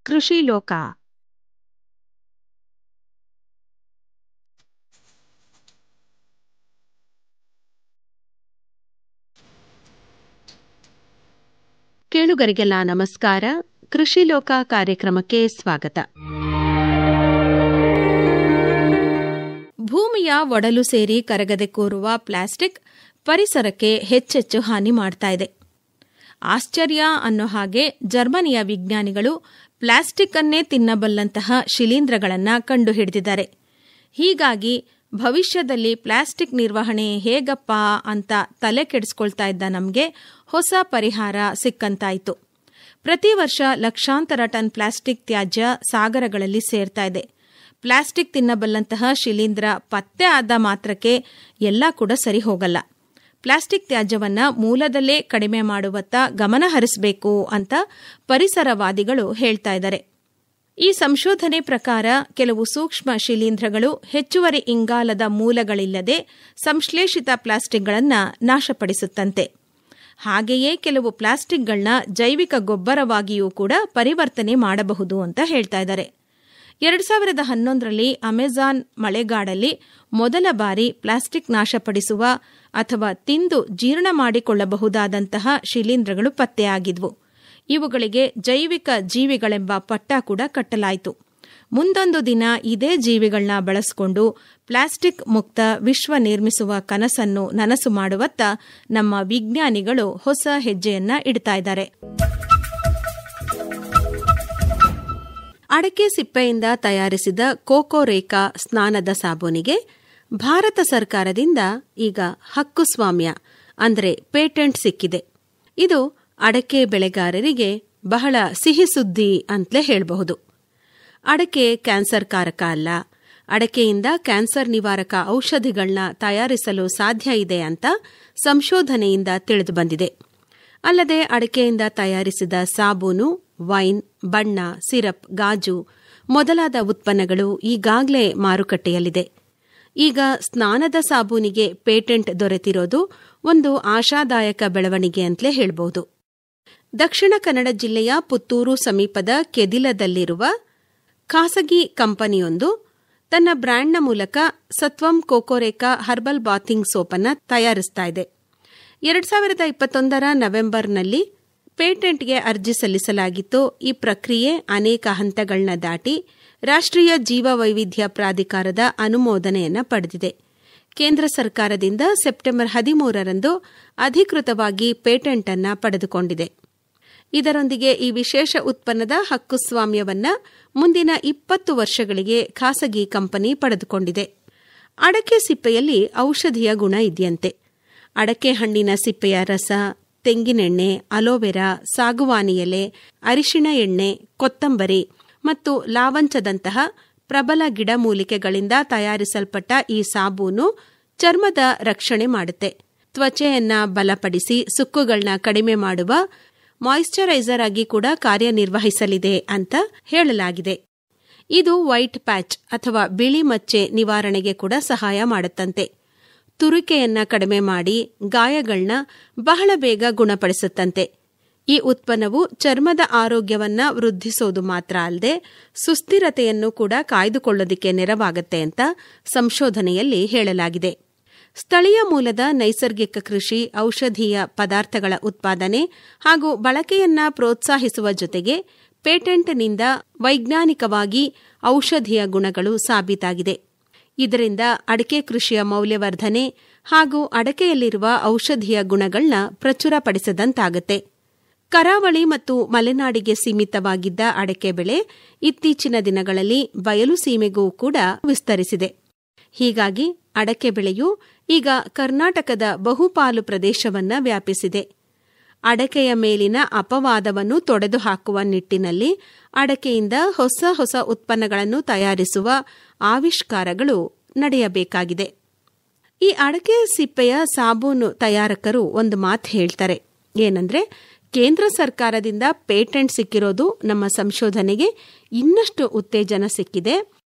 ಕೃಷಿ ಲೋಕ. ಕೇಳುಗರಿಗೆಲ್ಲ ನಮಸ್ಕಾರ. ಕೃಷಿ ಲೋಕ ಕಾರ್ಯಕ್ರಮಕ್ಕೆ ಸ್ವಾಗತ. ಭೂಮಿಯ ಒಡಲು ಸೇರಿ ಕರಗದೆ ಕೂರುವ ಪ್ಲಾಸ್ಟಿಕ್ ಪರಿಸರಕ್ಕೆ ಹೆಚ್ಚೆಚ್ಚು ಹಾನಿ ಮಾಡ್ತಾ ಇದೆ. ಆಶ್ಚರ್ಯ ಅನ್ನೋ ಹಾಗೆ ಜರ್ಮನಿಯ ವಿಜ್ಞಾನಿಗಳು ಪ್ಲಾಸ್ಟಿಕ್ ಅನ್ನೇ ತಿನ್ನಬಲ್ಲಂತಹ ಶಿಲೀಂಧ್ರಗಳನ್ನು ಕಂಡುಹಿಡಿದಿದ್ದಾರೆ. ಹೀಗಾಗಿ ಭವಿಷ್ಯದಲ್ಲಿ ಪ್ಲಾಸ್ಟಿಕ್ ನಿರ್ವಹಣೆ ಹೇಗಪ್ಪ ಅಂತ ತಲೆ ಕೆಡಿಸ್ಕೊಳ್ತಾ ಇದ್ದ ನಮಗೆ ಹೊಸ ಪರಿಹಾರ ಸಿಕ್ಕಂತಾಯಿತು. ಪ್ರತಿ ವರ್ಷ ಲಕ್ಷಾಂತರ ಟನ್ ಪ್ಲಾಸ್ಟಿಕ್ ತ್ಯಾಜ್ಯ ಸಾಗರಗಳಲ್ಲಿ ಸೇರ್ತಾ ಇದೆ. ಪ್ಲಾಸ್ಟಿಕ್ ತಿನ್ನಬಲ್ಲಂತಹ ಶಿಲೀಂಧ್ರ ಪತ್ತೆ ಆದ ಮಾತ್ರಕ್ಕೆ ಎಲ್ಲ ಕೂಡ ಸರಿ ಹೋಗಲ್ಲ. ಪ್ಲಾಸ್ಟಿಕ್ ತ್ಯಾಜ್ಯವನ್ನು ಮೂಲದಲ್ಲೇ ಕಡಿಮೆ ಮಾಡುವತ್ತ ಗಮನ ಹರಿಸಬೇಕು ಅಂತ ಪರಿಸರವಾದಿಗಳು ಹೇಳ್ತಾ ಇದ್ದಾರೆ. ಈ ಸಂಶೋಧನೆ ಪ್ರಕಾರ ಕೆಲವು ಸೂಕ್ಷ್ಮ ಶಿಲೀಂಧ್ರಗಳು ಹೆಚ್ಚುವರಿ ಇಂಗಾಲದ ಮೂಲಗಳಿಲ್ಲದೆ ಸಂಶ್ಲೇಷಿತ ಪ್ಲಾಸ್ಟಿಕ್ಗಳನ್ನು ನಾಶಪಡಿಸುತ್ತಂತೆ. ಹಾಗೆಯೇ ಕೆಲವು ಪ್ಲಾಸ್ಟಿಕ್ಗಳನ್ನ ಜೈವಿಕ ಗೊಬ್ಬರವಾಗಿಯೂ ಕೂಡ ಪರಿವರ್ತನೆ ಮಾಡಬಹುದು ಅಂತ ಹೇಳ್ತಾ ಇದ್ದಾರೆ. 2011ರಲ್ಲಿ ಅಮೆಜಾನ್ ಮಳೆಗಾಡಲ್ಲಿ ಮೊದಲ ಬಾರಿ ಪ್ಲಾಸ್ಟಿಕ್ ನಾಶಪಡಿಸುವ ಅಥವಾ ತಿಂದು ಜೀರ್ಣ ಮಾಡಿಕೊಳ್ಳಬಹುದಾದಂತಹ ಶಿಲೀಂಧ್ರಗಳು ಪತ್ತೆಯಾಗಿದ್ವು. ಇವುಗಳಿಗೆ ಜೈವಿಕ ಜೀವಿಗಳೆಂಬ ಪಟ್ಟ ಕೂಡ ಕಟ್ಟಲಾಯಿತು. ಮುಂದೊಂದು ದಿನ ಇದೇ ಜೀವಿಗಳನ್ನ ಬಳಸಿಕೊಂಡು ಪ್ಲಾಸ್ಟಿಕ್ ಮುಕ್ತ ವಿಶ್ವ ನಿರ್ಮಿಸುವ ಕನಸನ್ನು ನನಸು ಮಾಡುವತ್ತ ನಮ್ಮ ವಿಜ್ಞಾನಿಗಳು ಹೊಸ ಹೆಜ್ಜೆಯನ್ನ ಇಡ್ತಾ ಇದ್ದಾರೆ. ಅಡಕೆ ಸಿಪ್ಪೆಯಿಂದ ತಯಾರಿಸಿದ ಕೋಕೋರೇಕಾ ಸ್ನಾನದ ಸಾಬೂನಿಗೆ ಭಾರತ ಸರ್ಕಾರದಿಂದ ಈಗ ಹಕ್ಕುಸ್ವಾಮ್ಯ ಅಂದರೆ ಪೇಟೆಂಟ್ ಸಿಕ್ಕಿದೆ. ಇದು ಅಡಕೆ ಬೆಳೆಗಾರರಿಗೆ ಬಹಳ ಸಿಹಿ ಸುದ್ದಿ ಅಂತಲೇ ಹೇಳಬಹುದು. ಅಡಕೆ ಕ್ಯಾನ್ಸರ್ ಕಾರಕ ಅಲ್ಲ, ಅಡಕೆಯಿಂದ ಕ್ಯಾನ್ಸರ್ ನಿವಾರಕ ಔಷಧಿಗಳನ್ನ ತಯಾರಿಸಲು ಸಾಧ್ಯ ಇದೆ ಅಂತ ಸಂಶೋಧನೆಯಿಂದ ತಿಳಿದು ಬಂದಿದೆ. ಅಲ್ಲದೆ ಅಡಕೆಯಿಂದ ತಯಾರಿಸಿದ ಸಾಬೂನು, ವೈನ್, ಬಣ್ಣ, ಸಿರಪ್, ಗಾಜು ಮೊದಲಾದ ಉತ್ಪನ್ನಗಳು ಈಗಾಗಲೇ ಮಾರುಕಟ್ಟೆಯಲ್ಲಿದೆ. ಈಗ ಸ್ನಾನದ ಸಾಬೂನಿಗೆ ಪೇಟೆಂಟ್ ದೊರೆತಿರೋದು ಒಂದು ಆಶಾದಾಯಕ ಬೆಳವಣಿಗೆ ಅಂತಲೇ ಹೇಳಬಹುದು. ದಕ್ಷಿಣ ಕನ್ನಡ ಜಿಲ್ಲೆಯ ಪುತ್ತೂರು ಸಮೀಪದ ಕೆದಿಲದಲ್ಲಿರುವ ಖಾಸಗಿ ಕಂಪನಿಯೊಂದು ತನ್ನ ಬ್ರ್ಯಾಂಡ್ನ ಮೂಲಕ ಸತ್ವಂ ಕೋಕೋರೇಕಾ ಹರ್ಬಲ್ ಬಾತಿಂಗ್ ಸೋಪನ್ನು ತಯಾರಿಸ್ತಾ ಇದೆ. 2021ರ ನವೆಂಬರ್ನಲ್ಲಿ ಪೇಟೆಂಟ್ಗೆ ಅರ್ಜಿ ಸಲ್ಲಿಸಲಾಗಿತ್ತು. ಈ ಪ್ರಕ್ರಿಯೆ ಅನೇಕ ಹಂತಗಳನ್ನ ದಾಟಿ ರಾಷ್ಟ್ರೀಯ ಜೀವ ವೈವಿಧ್ಯ ಪ್ರಾಧಿಕಾರದ ಅನುಮೋದನೆಯನ್ನು ಪಡೆದಿದೆ. ಕೇಂದ್ರ ಸರ್ಕಾರದಿಂದ ಸೆಪ್ಟೆಂಬರ್ 13ರಂದು ಅಧಿಕೃತವಾಗಿ ಪೇಟೆಂಟ್ ಅನ್ನು ಪಡೆದುಕೊಂಡಿದೆ. ಇದರೊಂದಿಗೆ ಈ ವಿಶೇಷ ಉತ್ಪನ್ನದ ಹಕ್ಕುಸ್ವಾಮ್ಯವನ್ನ ಮುಂದಿನ 20 ವರ್ಷಗಳಿಗೆ ಖಾಸಗಿ ಕಂಪನಿ ಪಡೆದುಕೊಂಡಿದೆ. ಅಡಕೆ ಸಿಪ್ಪೆಯಲ್ಲಿ ಔಷಧೀಯ ಗುಣ ಇದೆಯಂತೆ. ಅಡಕೆ ಹಣ್ಣಿನ ಸಿಪ್ಪೆಯ ರಸ, ತೆಂಗಿನೆಣ್ಣೆ, ಅಲೋವೆರಾ, ಸಾಗುವಾನಿ ಎಲೆ, ಅರಿಶಿಣ ಎಣ್ಣೆ, ಕೊತ್ತಂಬರಿ ಮತ್ತು ಲಾವಂಚದಂತಹ ಪ್ರಬಲ ಗಿಡಮೂಲಿಕೆಗಳಿಂದ ತಯಾರಿಸಲ್ಪಟ್ಟ ಈ ಸಾಬೂನು ಚರ್ಮದ ರಕ್ಷಣೆ ಮಾಡುತ್ತೆ. ತ್ವಚೆಯನ್ನ ಬಲಪಡಿಸಿ ಸುಕ್ಕುಗಳನ್ನ ಕಡಿಮೆ ಮಾಡುವ ಮಾಯಿಶ್ಚರೈಸರ್ ಆಗಿ ಕೂಡ ಕಾರ್ಯನಿರ್ವಹಿಸಲಿದೆ ಅಂತ ಹೇಳಲಾಗಿದೆ. ಇದು ವೈಟ್ ಪ್ಯಾಚ್ ಅಥವಾ ಬಿಳಿ ಮಚ್ಚೆ ನಿವಾರಣೆಗೆ ಕೂಡ ಸಹಾಯ ಮಾಡುತ್ತಂತೆ. ತುರಿಕೆಯನ್ನ ಕಡಿಮೆ ಮಾಡಿ ಗಾಯಗಳನ್ನ ಬಹಳ ಬೇಗ ಗುಣಪಡಿಸುತ್ತಂತೆ. ಈ ಉತ್ಪನ್ನವು ಚರ್ಮದ ಆರೋಗ್ಯವನ್ನ ವೃದ್ಧಿಸೋದು ಮಾತ್ರ ಅಲ್ಲದೆ ಸುಸ್ಥಿರತೆಯನ್ನು ಕೂಡ ಕಾಯ್ದುಕೊಳ್ಳೋದಕ್ಕೆ ನೆರವಾಗುತ್ತೆ ಅಂತ ಸಂಶೋಧನೆಯಲ್ಲಿ ಹೇಳಲಾಗಿದೆ. ಸ್ಥಳೀಯ ಮೂಲದ ನೈಸರ್ಗಿಕ ಕೃಷಿ, ಔಷಧೀಯ ಪದಾರ್ಥಗಳ ಉತ್ಪಾದನೆ ಹಾಗೂ ಬಳಕೆಯನ್ನ ಪ್ರೋತ್ಸಾಹಿಸುವ ಜೊತೆಗೆ ಪೇಟೆಂಟ್ನಿಂದ ವೈಜ್ಞಾನಿಕವಾಗಿ ಔಷಧೀಯ ಗುಣಗಳು ಸಾಬೀತಾಗಿದೆ. ಇದರಿಂದ ಅಡಕೆ ಕೃಷಿಯ ಮೌಲ್ಯವರ್ಧನೆ ಹಾಗೂ ಅಡಕೆಯಲ್ಲಿರುವ ಔಷಧೀಯ ಗುಣಗಳನ್ನ ಪ್ರಚುರಪಡಿಸಿದಂತಾಗುತ್ತೆ. ಕರಾವಳಿ ಮತ್ತು ಮಲೆನಾಡಿಗೆ ಸೀಮಿತವಾಗಿದ್ದ ಅಡಕೆ ಬೆಳೆ ಇತ್ತೀಚಿನ ದಿನಗಳಲ್ಲಿ ಬಯಲು ಸೀಮೆಗೂ ಕೂಡ ವಿಸ್ತರಿಸಿದೆ. ಹೀಗಾಗಿ ಅಡಕೆ ಬೆಳೆಯು ಈಗ ಕರ್ನಾಟಕದ ಬಹುಪಾಲು ಪ್ರದೇಶವನ್ನ ವ್ಯಾಪಿಸಿದೆ. ಅಡಕೆಯ ಮೇಲಿನ ಅಪವಾದವನ್ನು ತೊಡೆದುಹಾಕುವ ನಿಟ್ಟಿನಲ್ಲಿ ಅಡಕೆಯಿಂದ ಹೊಸ ಹೊಸ ಉತ್ಪನ್ನಗಳನ್ನು ತಯಾರಿಸುವ ಆವಿಷ್ಕಾರಗಳು ನಡೆಯಬೇಕಾಗಿದೆ. ಈ ಅಡಕೆ ಸಿಪ್ಪೆಯ ಸಾಬೂನು ತಯಾರಕರು ಒಂದು ಮಾತು ಹೇಳ್ತಾರೆ. ಏನಂದ್ರೆ, ಕೇಂದ್ರ ಸರ್ಕಾರದಿಂದ ಪೇಟೆಂಟ್ ಸಿಕ್ಕಿರೋದು ನಮ್ಮ ಸಂಶೋಧನೆಗೆ ಇನ್ನಷ್ಟು ಉತ್ತೇಜನ ಸಿಕ್ಕಿದೆ.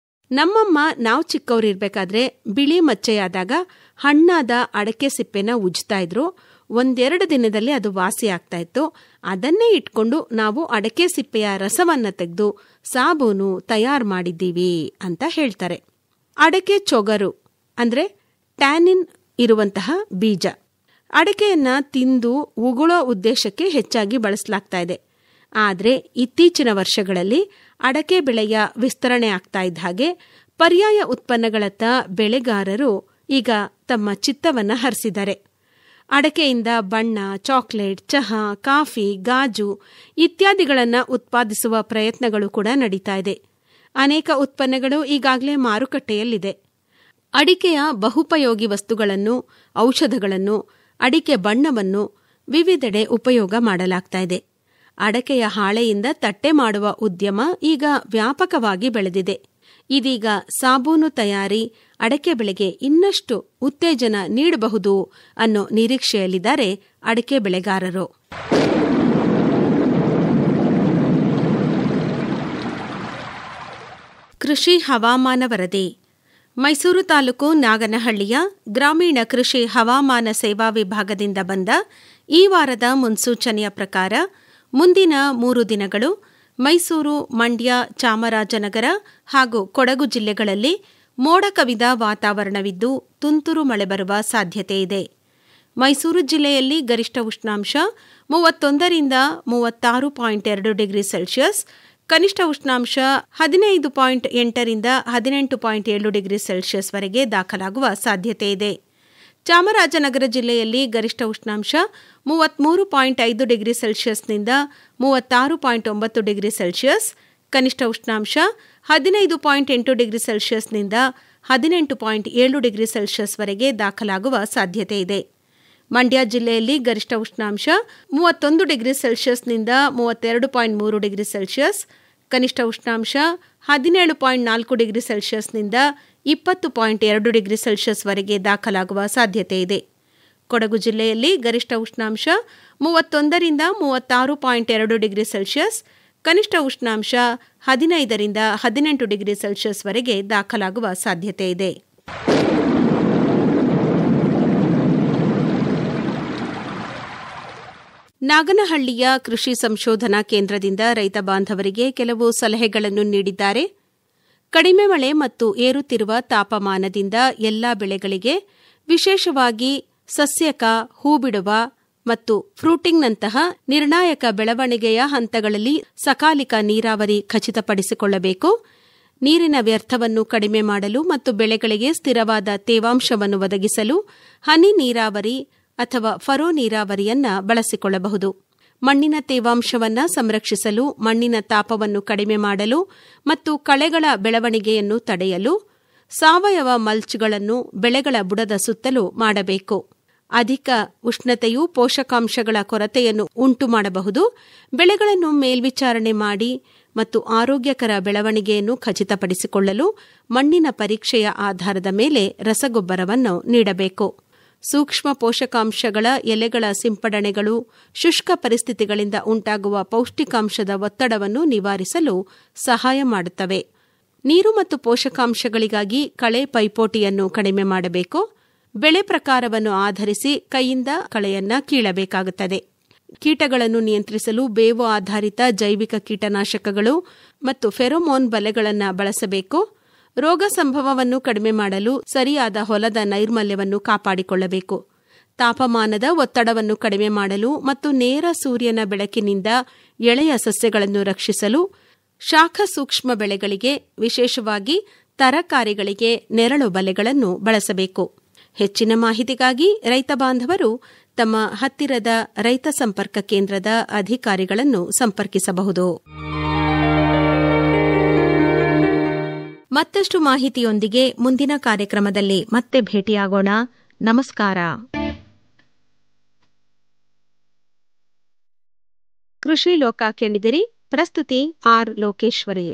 ನಮ್ಮಮ್ಮ ನಾವು ಚಿಕ್ಕವರಿರ್ಬೇಕಾದ್ರೆ ಬಿಳಿ ಮಚ್ಚೆಯಾದಾಗ ಹಣ್ಣಾದ ಅಡಕೆ ಸಿಪ್ಪೆನ ಉಜ್ತಾ ಇದ್ರು. ಒಂದೆರಡು ದಿನದಲ್ಲಿ ಅದು ವಾಸಿ ಆಗ್ತಾ ಇತ್ತು. ಅದನ್ನೇ ಇಟ್ಕೊಂಡು ನಾವು ಅಡಕೆ ಸಿಪ್ಪೆಯ ರಸವನ್ನ ತೆಗೆದು ಸಾಬೂನು ತಯಾರು ಮಾಡಿದ್ದೀವಿ ಅಂತ ಹೇಳ್ತಾರೆ. ಅಡಕೆ ಚೊಗರು ಅಂದ್ರೆ ಟ್ಯಾನಿನ್ ಇರುವಂತಹ ಬೀಜ. ಅಡಕೆಯನ್ನ ತಿಂದು ಉಗುಳೋ ಉದ್ದೇಶಕ್ಕೆ ಹೆಚ್ಚಾಗಿ ಬಳಸಲಾಗ್ತಾ ಇದೆ. ಆದರೆ ಇತ್ತೀಚಿನ ವರ್ಷಗಳಲ್ಲಿ ಅಡಕೆ ಬೆಳೆಯ ವಿಸ್ತರಣೆ ಆಗ್ತಾ ಇದ್ದ ಹಾಗೆ ಪರ್ಯಾಯ ಉತ್ಪನ್ನಗಳತ್ತ ಬೆಳೆಗಾರರು ಈಗ ತಮ್ಮ ಚಿತ್ತವನ್ನ ಹರಿಸಿದ್ದಾರೆ. ಅಡಕೆಯಿಂದ ಬಣ್ಣ, ಚಾಕ್ಲೇಟ್, ಚಹಾ, ಕಾಫಿ, ಗಾಜು ಇತ್ಯಾದಿಗಳನ್ನು ಉತ್ಪಾದಿಸುವ ಪ್ರಯತ್ನಗಳು ಕೂಡ ನಡೀತಾ ಇದೆ. ಅನೇಕ ಉತ್ಪನ್ನಗಳು ಈಗಾಗಲೇ ಮಾರುಕಟ್ಟೆಯಲ್ಲಿದೆ. ಅಡಿಕೆಯ ಬಹುಪಯೋಗಿ ವಸ್ತುಗಳನ್ನು, ಔಷಧಗಳನ್ನು, ಅಡಿಕೆ ಬಣ್ಣವನ್ನು ವಿವಿಧೆಡೆ ಉಪಯೋಗ ಮಾಡಲಾಗ್ತಾ ಇದೆ. ಅಡಕೆಯ ಹಾಳೆಯಿಂದ ತಟ್ಟೆ ಮಾಡುವ ಉದ್ಯಮ ಈಗ ವ್ಯಾಪಕವಾಗಿ ಬೆಳೆದಿದೆ. ಇದೀಗ ಸಾಬೂನು ತಯಾರಿ ಅಡಕೆ ಬೆಳೆಗೆ ಇನ್ನಷ್ಟು ಉತ್ತೇಜನ ನೀಡಬಹುದು ಅನ್ನೋ ನಿರೀಕ್ಷೆಯಲ್ಲಿದ್ದಾರೆ ಅಡಕೆ ಬೆಳೆಗಾರರು. ಕೃಷಿ ಹವಾಮಾನ ವರದಿ. ಮೈಸೂರು ತಾಲೂಕು ನಾಗನಹಳ್ಳಿಯ ಗ್ರಾಮೀಣ ಕೃಷಿ ಹವಾಮಾನ ಸೇವಾ ವಿಭಾಗದಿಂದ ಬಂದ ಈ ವಾರದ ಮುನ್ಸೂಚನೆಯ ಪ್ರಕಾರ ಮುಂದಿನ 3 ದಿನಗಳು ಮೈಸೂರು, ಮಂಡ್ಯ, ಚಾಮರಾಜನಗರ ಹಾಗೂ ಕೊಡಗು ಜಿಲ್ಲೆಗಳಲ್ಲಿ ಮೋಡ ಕವಿದ ವಾತಾವರಣವಿದ್ದು ತುಂತುರು ಮಳೆ ಬರುವ ಸಾಧ್ಯತೆಯಿದೆ. ಮೈಸೂರು ಜಿಲ್ಲೆಯಲ್ಲಿ ಗರಿಷ್ಠ ಉಷ್ಣಾಂಶ 31ರಿಂದ 36.2 ಡಿಗ್ರಿ ಸೆಲ್ಸಿಯಸ್, ಕನಿಷ್ಠ ಉಷ್ಣಾಂಶ 15.8ರಿಂದ 18.7 ಡಿಗ್ರಿ ಸೆಲ್ಸಿಯಸ್ ವರೆಗೆ ದಾಖಲಾಗುವ ಸಾಧ್ಯತೆಯಿದೆ. ಚಾಮರಾಜನಗರ ಜಿಲ್ಲೆಯಲ್ಲಿ ಗರಿಷ್ಠ ಉಷ್ಣಾಂಶ 33.5 ಡಿಗ್ರಿ ಸೆಲ್ಸಿಯಸ್ನಿಂದ 36.9 ಡಿಗ್ರಿ ಸೆಲ್ಸಿಯಸ್, ಕನಿಷ್ಠ ಉಷ್ಣಾಂಶ 15.8 ಡಿಗ್ರಿ ಸೆಲ್ಸಿಯಸ್ನಿಂದ 18.7 ಡಿಗ್ರಿ ಸೆಲ್ಸಿಯಸ್ ವರೆಗೆ ದಾಖಲಾಗುವ ಸಾಧ್ಯತೆಯಿದೆ. ಮಂಡ್ಯ ಜಿಲ್ಲೆಯಲ್ಲಿ ಗರಿಷ್ಠ ಉಷ್ಣಾಂಶ 31 ಡಿಗ್ರಿ ಸೆಲ್ಸಿಯಸ್ನಿಂದ 32.3 ಡಿಗ್ರಿ ಸೆಲ್ಸಿಯಸ್, ಕನಿಷ್ಠ ಉಷ್ಣಾಂಶ 17.4 ಡಿಗ್ರಿ ಸೆಲ್ಸಿಯಸ್ನಿಂದ 20.2 ಡಿಗ್ರಿ ಸೆಲ್ಸಿಯಸ್ ವರೆಗೆ ದಾಖಲಾಗುವ ಸಾಧ್ಯತೆಯಿದೆ. ಕೊಡಗು ಜಿಲ್ಲೆಯಲ್ಲಿ ಗರಿಷ್ಠ ಉಷ್ಣಾಂಶ 31ರಿಂದ 36.2 ಡಿಗ್ರಿ ಸೆಲ್ಸಿಯಸ್, ಕನಿಷ್ಠ ಉಷ್ಣಾಂಶ 15ರಿಂದ 18 ಡಿಗ್ರಿ ಸೆಲ್ಸಿಯಸ್ ವರೆಗೆ ದಾಖಲಾಗುವ ಸಾಧ್ಯತೆಯಿದೆ. ನಾಗನಹಳ್ಳಿಯ ಕೃಷಿ ಸಂಶೋಧನಾ ಕೇಂದ್ರದಿಂದ ರೈತ ಬಾಂಧವರಿಗೆ ಕೆಲವು ಸಲಹೆಗಳನ್ನು ನೀಡಿದ್ದಾರೆ. ಕಡಿಮೆ ಮಳೆ ಮತ್ತು ಏರುತ್ತಿರುವ ತಾಪಮಾನದಿಂದ ಎಲ್ಲಾ ಬೆಳೆಗಳಿಗೆ, ವಿಶೇಷವಾಗಿ ಸಸ್ಯಕ, ಹೂಬಿಡುವ ಮತ್ತು ಫ್ರೂಟಿಂಗ್ನಂತಹ ನಿರ್ಣಾಯಕ ಬೆಳವಣಿಗೆಯ ಹಂತಗಳಲ್ಲಿ ಸಕಾಲಿಕ ನೀರಾವರಿ ಖಚಿತಪಡಿಸಿಕೊಳ್ಳಬೇಕು. ನೀರಿನ ವ್ಯರ್ಥವನ್ನು ಕಡಿಮೆ ಮಾಡಲು ಮತ್ತು ಬೆಳೆಗಳಿಗೆ ಸ್ಥಿರವಾದ ತೇವಾಂಶವನ್ನು ಒದಗಿಸಲು ಹನಿ ನೀರಾವರಿ ಅಥವಾ ಫರೋ ನೀರಾವರಿಯನ್ನ ಬಳಸಿಕೊಳ್ಳಬಹುದು. ಮಣ್ಣಿನ ತೇವಾಂಶವನ್ನು ಸಂರಕ್ಷಿಸಲು, ಮಣ್ಣಿನ ತಾಪವನ್ನು ಕಡಿಮೆ ಮಾಡಲು ಮತ್ತು ಕಳೆಗಳ ಬೆಳವಣಿಗೆಯನ್ನು ತಡೆಯಲು ಸಾವಯವ ಮಲ್ಚ್ಗಳನ್ನು ಬೆಳೆಗಳ ಬುಡದ ಸುತ್ತಲೂ ಮಾಡಬೇಕು. ಅಧಿಕ ಉಷ್ಣತೆಯು ಪೋಷಕಾಂಶಗಳ ಕೊರತೆಯನ್ನು ಉಂಟು ಮಾಡಬಹುದು. ಬೆಳೆಗಳನ್ನು ಮೇಲ್ವಿಚಾರಣೆ ಮಾಡಿ ಮತ್ತು ಆರೋಗ್ಯಕರ ಬೆಳವಣಿಗೆಯನ್ನು ಖಚಿತಪಡಿಸಿಕೊಳ್ಳಲು ಮಣ್ಣಿನ ಪರೀಕ್ಷೆಯ ಆಧಾರದ ಮೇಲೆ ರಸಗೊಬ್ಬರವನ್ನು ನೀಡಬೇಕು. ಸೂಕ್ಷ್ಮ ಪೋಷಕಾಂಶಗಳ ಎಲೆಗಳ ಸಿಂಪಡಣೆಗಳು ಶುಷ್ಕ ಪರಿಸ್ಥಿತಿಗಳಿಂದ ಉಂಟಾಗುವ ಪೌಷ್ಟಿಕಾಂಶದ ಒತ್ತಡವನ್ನು ನಿವಾರಿಸಲು ಸಹಾಯ ಮಾಡುತ್ತವೆ. ನೀರು ಮತ್ತು ಪೋಷಕಾಂಶಗಳಿಗಾಗಿ ಕಳೆ ಪೈಪೋಟಿಯನ್ನು ಕಡಿಮೆ ಮಾಡಬೇಕು. ಬೆಳೆ ಪ್ರಕಾರವನ್ನು ಆಧರಿಸಿ ಕೈಯಿಂದ ಕಳೆಯನ್ನ ಕೀಳಬೇಕಾಗುತ್ತದೆ. ಕೀಟಗಳನ್ನು ನಿಯಂತ್ರಿಸಲು ಬೇವು ಆಧಾರಿತ ಜೈವಿಕ ಕೀಟನಾಶಕಗಳು ಮತ್ತು ಫೆರೋಮೋನ್ ಬಲೆಗಳನ್ನು ಬಳಸಬೇಕು. ರೋಗ ಸಂಭವವನ್ನು ಕಡಿಮೆ ಮಾಡಲು ಸರಿಯಾದ ಹೊಲದ ನೈರ್ಮಲ್ಯವನ್ನು ಕಾಪಾಡಿಕೊಳ್ಳಬೇಕು. ತಾಪಮಾನದ ಒತ್ತಡವನ್ನು ಕಡಿಮೆ ಮಾಡಲು ಮತ್ತು ನೇರ ಸೂರ್ಯನ ಬೆಳಕಿನಿಂದ ಎಳೆಯ ಸಸ್ಯಗಳನ್ನು ರಕ್ಷಿಸಲು ಶಾಖ ಸೂಕ್ಷ್ಮ ಬೆಳೆಗಳಿಗೆ, ವಿಶೇಷವಾಗಿ ತರಕಾರಿಗಳಿಗೆ ನೆರಳು ಬಲೆಗಳನ್ನು ಬಳಸಬೇಕು. ಹೆಚ್ಚಿನ ಮಾಹಿತಿಗಾಗಿ ರೈತ ಬಾಂಧವರು ತಮ್ಮ ಹತ್ತಿರದ ರೈತ ಸಂಪರ್ಕ ಕೇಂದ್ರದ ಅಧಿಕಾರಿಗಳನ್ನು ಸಂಪರ್ಕಿಸಬಹುದು. ಮತ್ತಷ್ಟು ಮಾಹಿತಿಯೊಂದಿಗೆ ಮುಂದಿನ ಕಾರ್ಯಕ್ರಮದಲ್ಲಿ ಮತ್ತೆ ಭೇಟಿಯಾಗೋಣ. ನಮಸ್ಕಾರ. ಕೃಷಿ ಲೋಕ ಕೇಳಿದಿರಿ. ಪ್ರಸ್ತುತಿ ಆರ್ ಲೋಕೇಶ್ವರಿ.